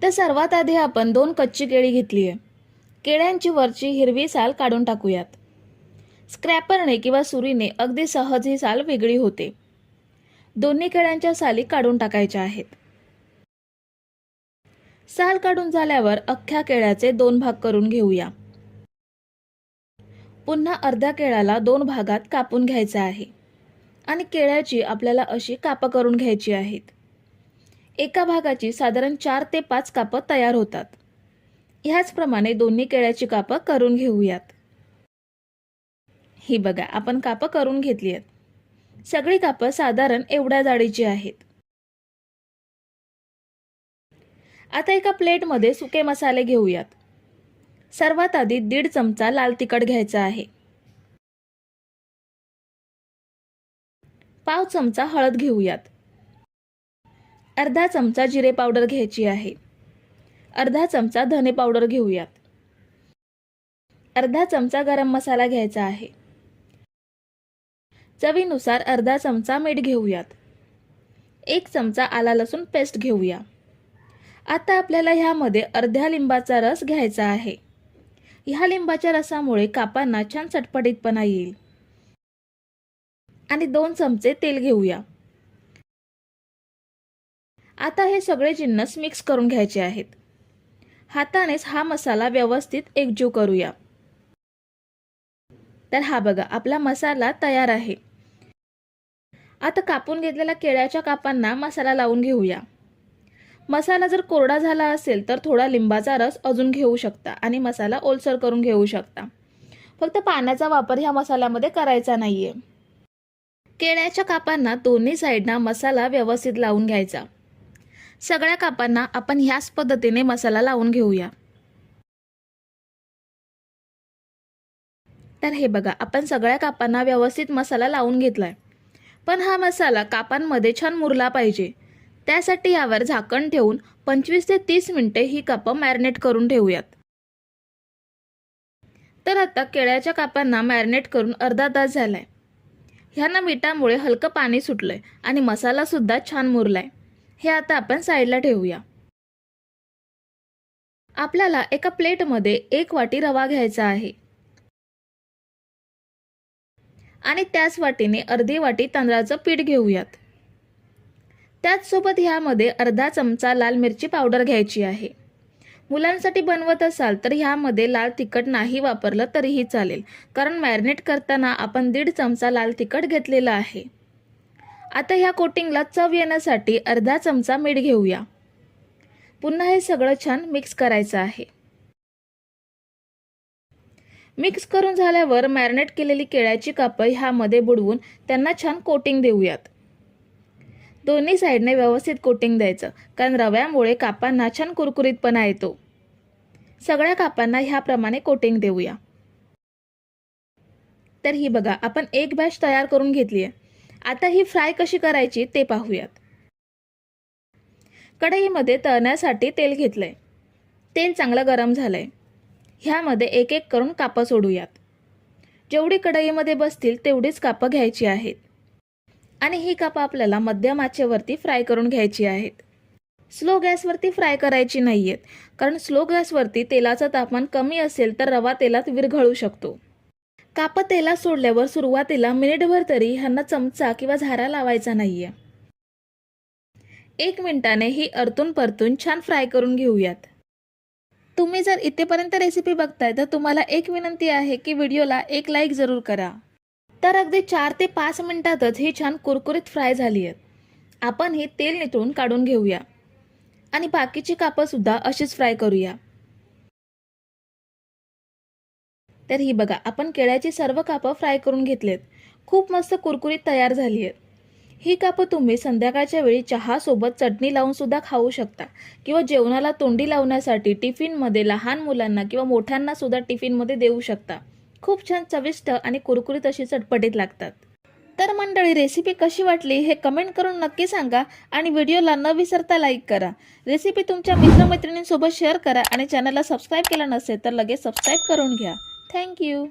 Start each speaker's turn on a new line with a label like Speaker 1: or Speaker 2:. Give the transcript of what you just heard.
Speaker 1: तर सर्वात आधी आपण 2 कच्ची केळी घेतली आहे. केळ्यांची वरची हिरवी साल काढून टाकूयात. स्क्रॅपरने किंवा सुरीने अगदी सहज ही साल वेगळी होते. दोन्ही केळ्यांच्या साली काढून टाकायच्या आहेत. साल काढून झाल्यावर अख्ख्या केळ्याचे 2 भाग करून घेऊया. पुन्हा अर्ध्या केळ्याला 2 भागात कापून घ्यायचा आहे आणि केळ्याची आपल्याला अशी कापं करून घ्यायची आहेत. एका भागाची साधारण 4 ते 5 कापं तयार होतात. ह्याचप्रमाणे दोन्ही केळ्याची कापं करून घेऊयात. ही बघा, आपण कापं करून घेतली आहेत. सगळी कापं साधारण एवढ्या जाडीची आहेत. आता एका प्लेटमध्ये सुके मसाले घेऊयात. सर्वात आधी 1.5 चमचा लाल तिखट घ्यायचा आहे. पाव चमचा हळद घेऊयात. अर्धा चमचा जिरे पावडर घ्यायची आहे. अर्धा चमचा धने पावडर घेऊयात. अर्धा चमचा गरम मसाला घ्यायचा आहे. चवीनुसार अर्धा चमचा मीठ घेऊयात. 1 चमचा आला लसूण पेस्ट घेऊया. आता आपल्याला ह्यामध्ये अर्ध्या लिंबाचा रस घ्यायचा आहे. ह्या लिंबाच्या रसामुळे कापांना छान चटपटीतपणा येईल. आणि 2 चमचे तेल घेऊया. आता हे सगळे जिन्नस मिक्स करून घ्यायचे आहेत. हातानेच हा मसाला व्यवस्थित एकजीव करूया. तर हा बघा, आपला मसाला तयार आहे. आता कापून घेतलेल्या केळ्याच्या कापांना मसाला लावून घेऊया. मसाला जर कोरडा झाला असेल तर थोडा लिंबाचा रस अजून घेऊ शकता आणि मसाला ओलसर करून घेऊ शकता. फक्त पाण्याचा वापर ह्या मसाल्यामध्ये करायचा नाहीये. केळ्याच्या कापांना दोन्ही साईडना मसाला व्यवस्थित लावून घ्यायचा. सगळ्या कापांना आपण ह्याच पद्धतीने मसाला लावून घेऊया. तर हे बघा, आपण सगळ्या कापांना व्यवस्थित मसाला लावून घेतलाय. पण हा मसाला कापांमध्ये छान मुरला पाहिजे. त्यासाठी यावर झाकण ठेवून 25 ते 30 मिनिटे ही कापं मॅरिनेट करून ठेवूयात. तर आता केळ्याच्या कापांना मॅरिनेट करून अर्धा तास झालाय. ह्यांना मिठामुळे हलकं पाणी सुटलंय आणि मसाला सुद्धा छान मुरलाय. हे आता आपण साईडला ठेवूया. आपल्याला एका प्लेटमध्ये 1 वाटी रवा घ्यायचा आहे आणि त्याच वाटीने अर्धी वाटी तांदळाचं पीठ घेऊयात. त्याचसोबत ह्यामध्ये अर्धा चमचा लाल मिरची पावडर घ्यायची आहे. मुलांसाठी बनवत असाल तर ह्यामध्ये लाल तिखट नाही वापरलं तरीही चालेल, कारण मॅरिनेट करताना आपण 1.5 चमचा लाल तिखट घेतलेला आहे. आता ह्या कोटिंगला चव येण्यासाठी अर्धा चमचा मीठ घेऊया. पुन्हा हे सगळं छान मिक्स करायचं आहे. मिक्स करून झाल्यावर मॅरिनेट केलेली केळ्याची कापं ह्यामध्ये बुडवून त्यांना छान कोटिंग देऊयात. दोन्ही साईडने व्यवस्थित कोटिंग द्यायचं, कारण रव्यामुळे कापांना छान कुरकुरीतपणा येतो. सगळ्या कापांना ह्याप्रमाणे कोटिंग देऊया. तर ही बघा, आपण एक बॅच तयार करून घेतली आहे. आता ही फ्राय कशी करायची ते पाहूयात. कढईमध्ये तळण्यासाठी तेल घेतलंय. तेल चांगलं गरम झालंय. ह्यामध्ये एक एक करून कापं सोडूयात. जेवढी कढईमध्ये बसतील तेवढीच कापं घ्यायची आहेत आणि ही कापं आपल्याला मध्यम आचेवरती फ्राय करून घ्यायची आहेत. स्लो गॅसवरती फ्राय करायची नाहीयेत, कारण स्लो गॅसवरती तेलाचं तापमान कमी असेल तर रवा तेलात विरघळू शकतो. कापं तेलात सोडल्यावर सुरुवातीला मिनिटभर तरी ह्यांना चमचा किंवा झारा लावायचा नाहीये. 1 मिनिटाने ही अरतून परतून छान फ्राय करून घेऊयात. तुम्ही जर इथेपर्यंत रेसिपी बघताय तर तुम्हाला एक विनंती आहे की व्हिडिओला एक लाईक जरूर करा. तर अगदी 4 ते 5 मिनिटातच ही छान कुरकुरीत फ्राय झाली आहेत. आपण ही तेल नितळून काढून घेऊया आणि बाकीची कापं सुद्धा अशीच फ्राय करूया. तर ही बघा, आपण केळ्याची सर्व कापं फ्राय करून घेतलेत. खूप मस्त कुरकुरीत तयार झाली आहेत. ही कापं तुम्ही संध्याकाळच्या वेळी चहा सोबत चटणी लावून सुद्धा खाऊ शकता किंवा जेवणाला तोंडी लावण्यासाठी टिफिनमध्ये लहान मुलांना किंवा मोठ्यांना सुद्धा टिफिनमध्ये देऊ शकता. खूप छान चविष्ट आणि कुरकुरीत अशी चटपटीत लागतात. तर मंडळी, रेसिपी कशी वाटली हे कमेंट करून नक्की सांगा आणि व्हिडिओला न विसरता लाईक करा. रेसिपी तुमच्या मित्रमैत्रिणींसोबत शेअर करा आणि चॅनलला सबस्क्राईब केलं नसेल तर लगेच सबस्क्राईब करून घ्या. थँक्यू.